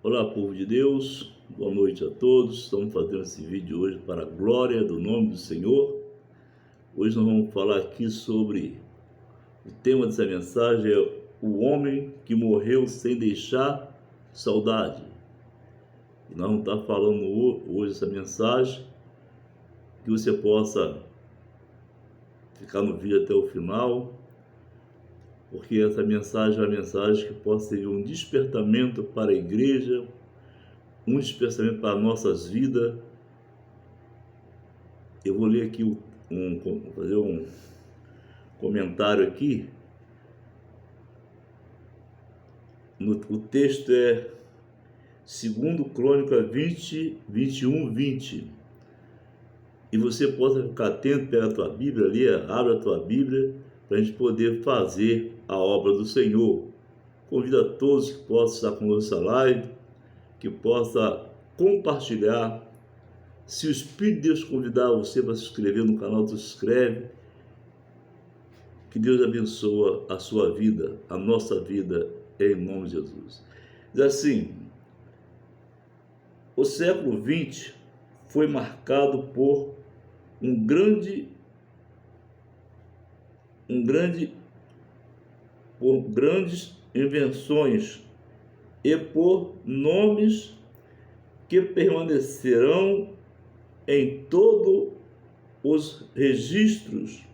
Olá, povo de Deus, boa noite a todos. Estamos fazendo esse vídeo hoje para a glória do nome do Senhor. Hoje nós vamos falar aqui sobre o tema dessa mensagem: é o homem que morreu sem deixar saudade. E nós vamos estar falando hoje essa mensagem, que você possa ficar no vídeo até o final, porque essa mensagem é uma mensagem que pode ser um despertamento para a igreja, um despertamento para nossas vidas. Eu vou ler aqui fazer um comentário aqui. O texto é 2 Crônica 20, 21, 20. E você possa ficar atento, pega a tua Bíblia ali, abre a tua Bíblia, para a gente poder fazer a obra do Senhor. Convido a todos que possam estar conosco nessa live, que possa compartilhar. Se o Espírito de Deus convidar você para se inscrever no canal, se inscreve. Que Deus abençoe a sua vida, a nossa vida, em nome de Jesus. Diz assim: o século XX foi marcado por por grandes invenções e por nomes que permanecerão em todos os registros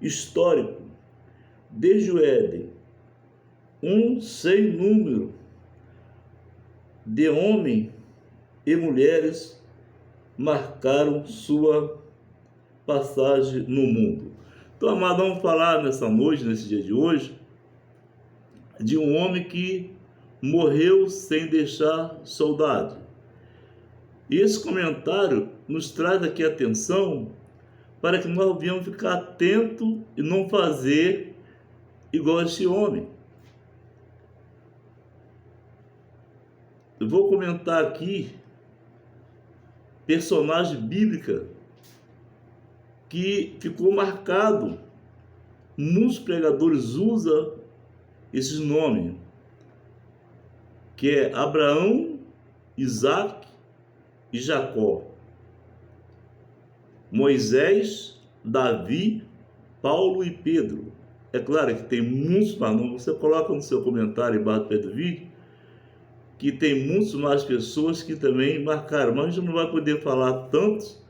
históricos, desde o Éden. Um sem número de homens e mulheres marcaram sua passagem no mundo. Então, amado, vamos falar nessa noite, nesse dia de hoje, de um homem que morreu sem deixar saudade. E esse comentário nos traz aqui atenção para que nós venhamos ficar atentos e não fazer igual a esse homem. Eu vou comentar aqui personagem bíblica que ficou marcado. Muitos pregadores usam esses nomes, que é Abraão, Isaac e Jacó, Moisés, Davi, Paulo e Pedro. É claro que tem muitos mais nomes. Você coloca no seu comentário embaixo do vídeo que tem muitas mais pessoas que também marcaram, mas a gente não vai poder falar tantos,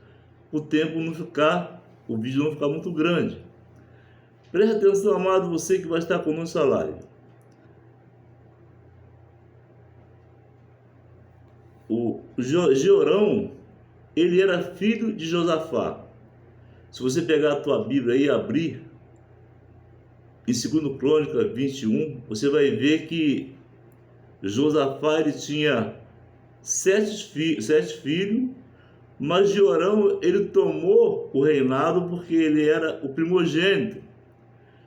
o tempo não ficar, o vídeo não ficar muito grande. Preste atenção, amado, você que vai estar conosco na live. O Jeorão, ele era filho de Josafá. Se você pegar a tua Bíblia e abrir em 2 Crônica 21, você vai ver que Josafá ele tinha sete filhos, mas Jeorão ele tomou o reinado porque ele era o primogênito.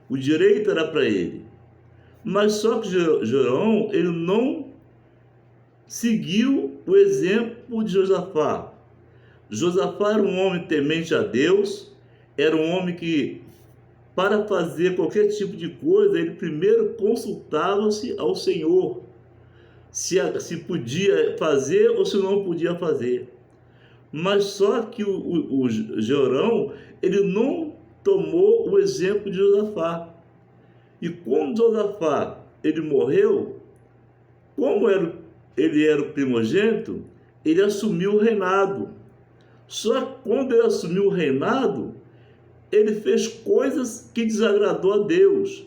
O direito era para ele. Mas só que Jeorão ele não seguiu o exemplo de Josafá. Josafá era um homem temente a Deus, era um homem que, para fazer qualquer tipo de coisa, ele primeiro consultava-se ao Senhor, se podia fazer ou se não podia fazer. Mas só que o Jeorão, ele não tomou o exemplo de Josafá. E quando Josafá ele morreu, como ele era o primogênito, ele assumiu o reinado. Só que quando ele assumiu o reinado, ele fez coisas que desagradou a Deus.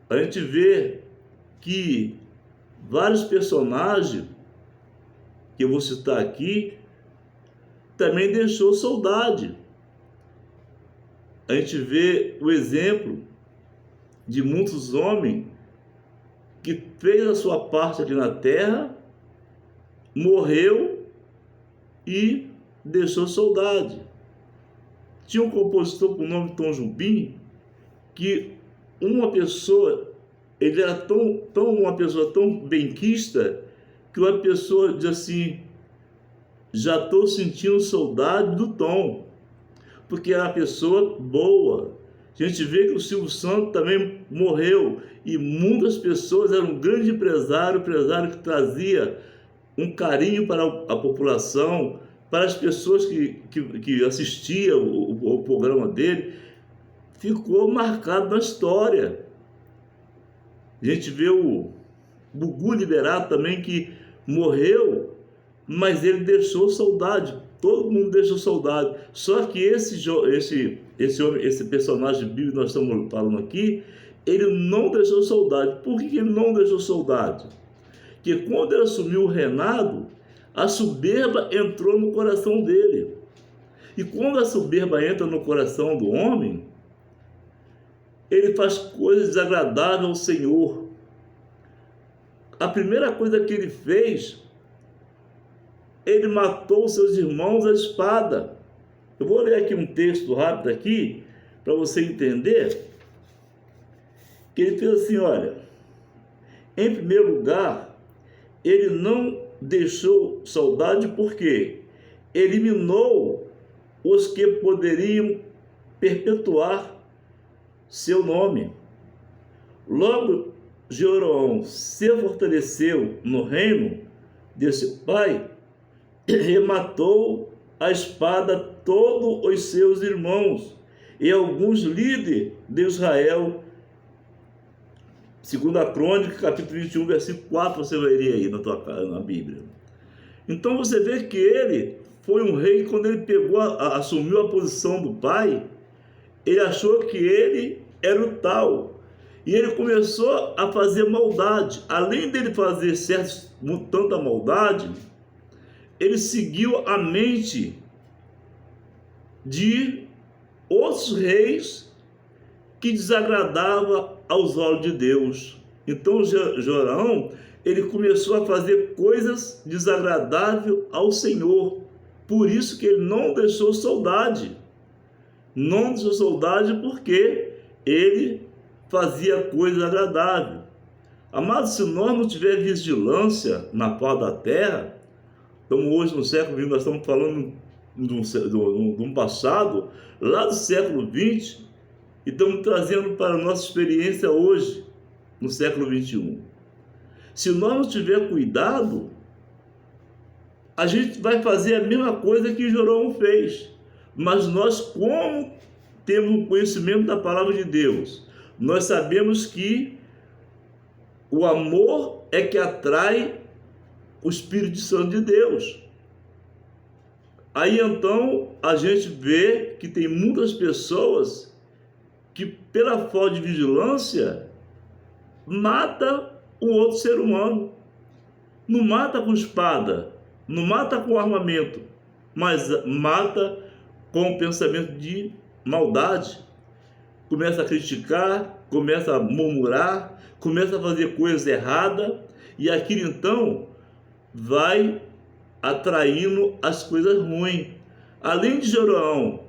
A gente vê que vários personagens, que eu vou citar aqui, também deixou saudade. A gente vê o exemplo de muitos homens que fez a sua parte aqui na terra, morreu e deixou saudade. Tinha um compositor com o nome Tom Jobim, que uma pessoa, ele era uma pessoa tão benquista, que uma pessoa diz assim: já estou sentindo saudade do Tom, porque era uma pessoa boa. A gente vê que o Silvio Santos também morreu, e muitas pessoas, eram um grande empresário que trazia um carinho para a população, para as pessoas que assistiam o programa dele, ficou marcado na história. A gente vê o Gugu Liberato também, que morreu, mas ele deixou saudade. Todo mundo deixou saudade. Só que esse personagem bíblico que nós estamos falando aqui, ele não deixou saudade. Por que ele não deixou saudade? Porque quando ele assumiu o reinado, a soberba entrou no coração dele. E quando a soberba entra no coração do homem, ele faz coisas desagradáveis ao Senhor. A primeira coisa que ele fez, ele matou os seus irmãos à espada. Eu vou ler aqui um texto rápido aqui, para você entender, que ele fez assim, olha, em primeiro lugar, ele não deixou saudade porque eliminou os que poderiam perpetuar seu nome. Logo, Jeroboão se fortaleceu no reino desse pai e matou a espada todos os seus irmãos e alguns líderes de Israel. Segundo a Crônica, capítulo 21, versículo 4, você vai ler aí na Bíblia. Então você vê que ele foi um rei, quando ele assumiu a posição do pai, ele achou que ele era o tal. E ele começou a fazer maldade. Além dele fazer tanta maldade, ele seguiu a mente de outros reis que desagradavam aos olhos de Deus. Então Jeroboão, ele começou a fazer coisas desagradáveis ao Senhor. Por isso que ele não deixou saudade. Não deixou saudade porque ele fazia coisas agradáveis. Amados, se nós não tivermos vigilância na face da terra, estamos hoje no século XX, nós estamos falando de um passado, lá do século XX, e estamos trazendo para a nossa experiência hoje, no século XXI. Se nós não tivermos cuidado, a gente vai fazer a mesma coisa que Jeroboão fez. Mas nós, como temos o conhecimento da palavra de Deus, nós sabemos que o amor é que atrai o Espírito Santo de Deus. Aí então a gente vê que tem muitas pessoas que, pela falta de vigilância, mata o outro ser humano. Não mata com espada, não mata com armamento, mas mata com o pensamento de maldade. Começa a criticar, começa a murmurar, começa a fazer coisas erradas, e aquilo então vai atraindo as coisas ruins. Além de Jeroboão,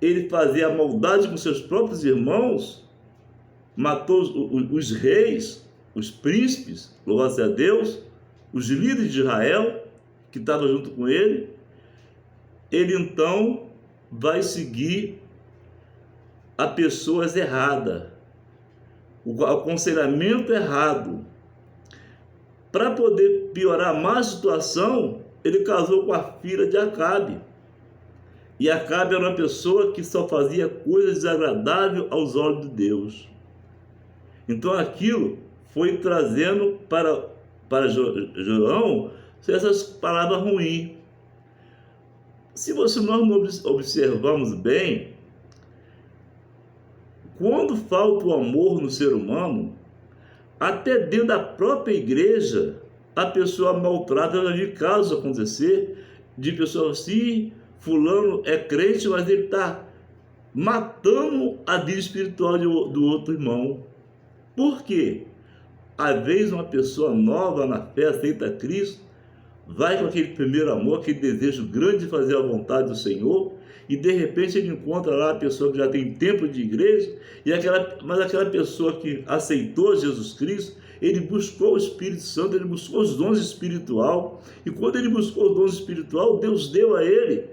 ele fazia a maldade com seus próprios irmãos, matou os reis, os príncipes, louvado seja Deus, os líderes de Israel, que estavam junto com ele. Ele então vai seguir a pessoas erradas, o aconselhamento errado. Para poder piorar mais a situação, ele casou com a filha de Acabe. E Acabe era uma pessoa que só fazia coisas desagradáveis aos olhos de Deus. Então aquilo foi trazendo para Jeroboão essas palavras ruins. Se nós não observarmos bem, quando falta o amor no ser humano, até dentro da própria igreja, a pessoa maltrata. Eu já vi casos acontecer de pessoas assim, fulano é crente, mas ele está matando a vida espiritual do outro irmão. Por quê? Às vezes uma pessoa nova na fé, aceita Cristo, vai com aquele primeiro amor, aquele desejo grande de fazer a vontade do Senhor, e de repente ele encontra lá a pessoa que já tem tempo de igreja, mas aquela pessoa que aceitou Jesus Cristo, ele buscou o Espírito Santo, ele buscou os dons espirituais, e quando ele buscou os dons espirituais, Deus deu a ele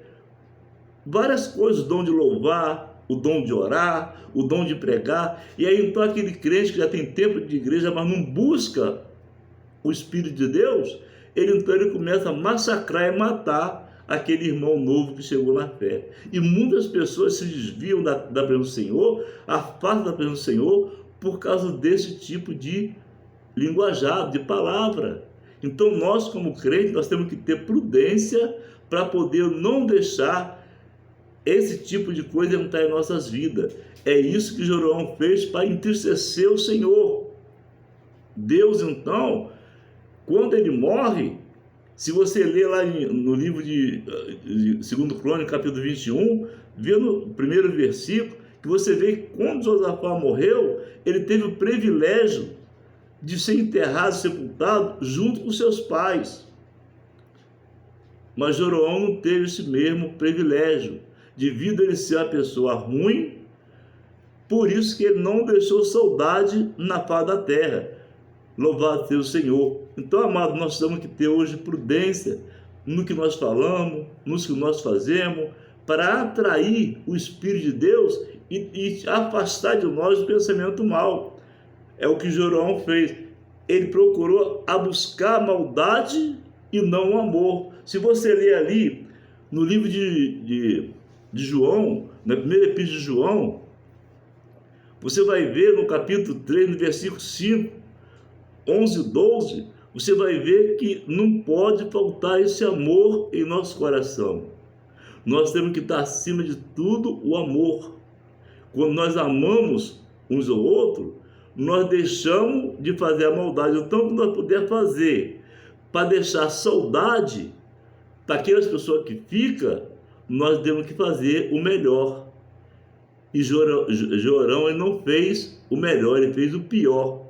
várias coisas: o dom de louvar, o dom de orar, o dom de pregar. E aí então aquele crente que já tem tempo de igreja, mas não busca o Espírito de Deus, então ele começa a massacrar e matar aquele irmão novo que chegou na fé. E muitas pessoas se desviam da presença do Senhor, afastam da presença do Senhor, por causa desse tipo de linguajar, de palavra. Então nós, como crentes, nós temos que ter prudência para poder não deixar esse tipo de coisa entrar em nossas vidas. É isso que Jeroboão fez para entristecer o Senhor. Deus, então, quando ele morre, se você ler lá no livro de 2 Crônicas, capítulo 21, vê no primeiro versículo, que você vê que quando Josafá morreu, ele teve o privilégio de ser enterrado, sepultado, junto com seus pais. Mas Jeroboão não teve esse mesmo privilégio, devido a ele ser uma pessoa ruim, por isso que ele não deixou saudade na face da terra. Louvado seja o Senhor. Então, amado, nós temos que ter hoje prudência no que nós falamos, no que nós fazemos, para atrair o Espírito de Deus e afastar de nós o pensamento mal. É o que Jeroboão fez. Ele procurou a buscar a maldade e não o amor. Se você ler ali no livro de João, na primeira epístola de João, você vai ver no capítulo 3, no versículo 5, 11 e 12, você vai ver que não pode faltar esse amor em nosso coração. Nós temos que estar acima de tudo o amor. Quando nós amamos uns ao outros, nós deixamos de fazer a maldade. Então, o que nós pudermos fazer para deixar saudade daquelas pessoas que ficam, nós temos que fazer o melhor. E Jeroboão, ele não fez o melhor, ele fez o pior.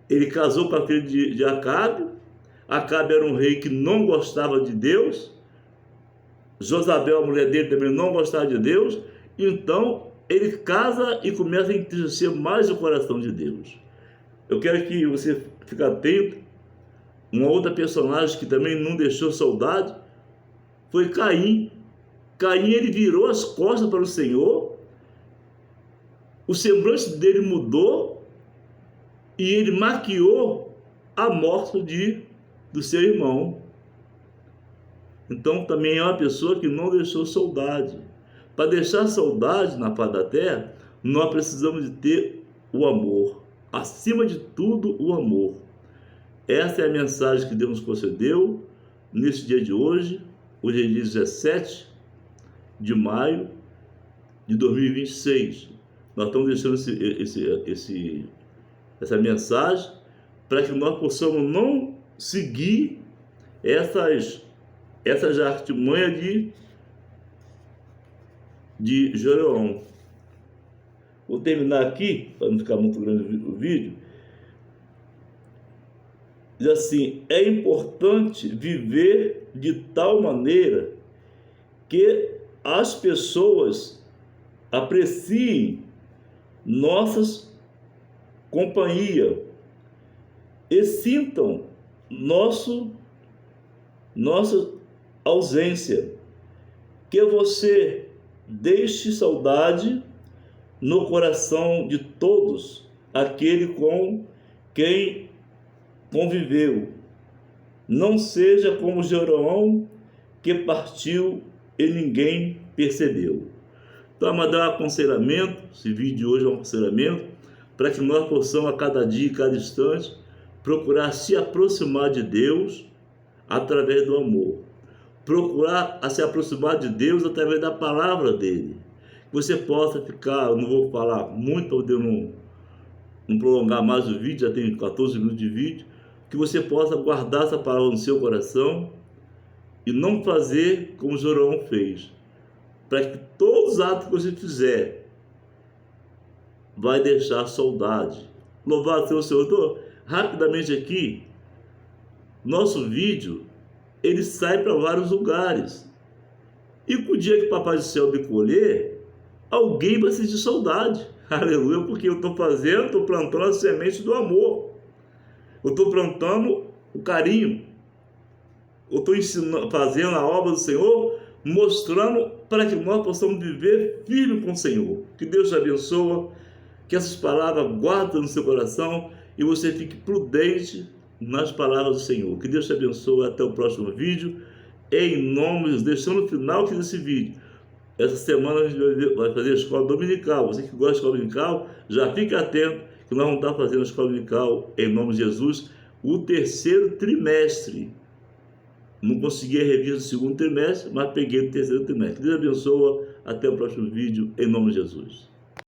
Ele casou com a filha de Acabe. Acabe era um rei que não gostava de Deus. Josabel, a mulher dele, também não gostava de Deus. Então, ele casa e começa a entristecer mais o coração de Deus. Eu quero que você fique atento. Uma outra personagem que também não deixou saudade foi Caim. Caim, ele virou as costas para o Senhor. O semblante dele mudou e ele maquiou a morte do seu irmão. Então também é uma pessoa que não deixou saudade. Para deixar saudade na face da terra, nós precisamos de ter o amor. Acima de tudo, o amor. Essa é a mensagem que Deus nos concedeu nesse dia de hoje. Hoje é dia 17 de maio de 2026. Nós estamos deixando essa mensagem para que nós possamos não seguir essas artimanhas de Jeroboão. Vou terminar aqui, para não ficar muito grande o vídeo. Diz assim: é importante viver de tal maneira que as pessoas apreciem nossas companhia e sintam nossa ausência, que você deixe saudade no coração de todos aquele com quem conviveu. Não seja como Jeroboão, que partiu e ninguém percebeu. Então, vou dar um aconselhamento. Esse vídeo de hoje é um aconselhamento para que nós possamos a cada dia e cada instante procurar se aproximar de Deus através do amor. Procurar se aproximar de Deus através da palavra dele. Que você possa ficar, eu não vou falar muito para poder não prolongar mais o vídeo, já tem 14 minutos de vídeo, que você possa guardar essa palavra no seu coração e não fazer como Jeroboão fez, para que todos os atos que você fizer vai deixar saudade. Louvado seja o Senhor. Então, rapidamente aqui, nosso vídeo, ele sai para vários lugares. E com o dia que o Papai do Céu me colher, alguém vai sentir saudade. Aleluia, porque eu estou plantando a semente do amor. Eu estou plantando o carinho. Eu estou ensinando, fazendo a obra do Senhor, mostrando para que nós possamos viver firme com o Senhor. Que Deus te abençoe, que essas palavras guardem no seu coração e você fique prudente nas palavras do Senhor. Que Deus te abençoe. Até o próximo vídeo. Em nome de Deus. Deixando no final aqui desse vídeo. Essa semana a gente vai fazer a escola dominical. Você que gosta de escola dominical, já fique atento que nós vamos estar fazendo a escola dominical, em nome de Jesus, o terceiro trimestre. Não consegui a revista do segundo trimestre, mas peguei o terceiro trimestre. Deus abençoe. Até o próximo vídeo, em nome de Jesus.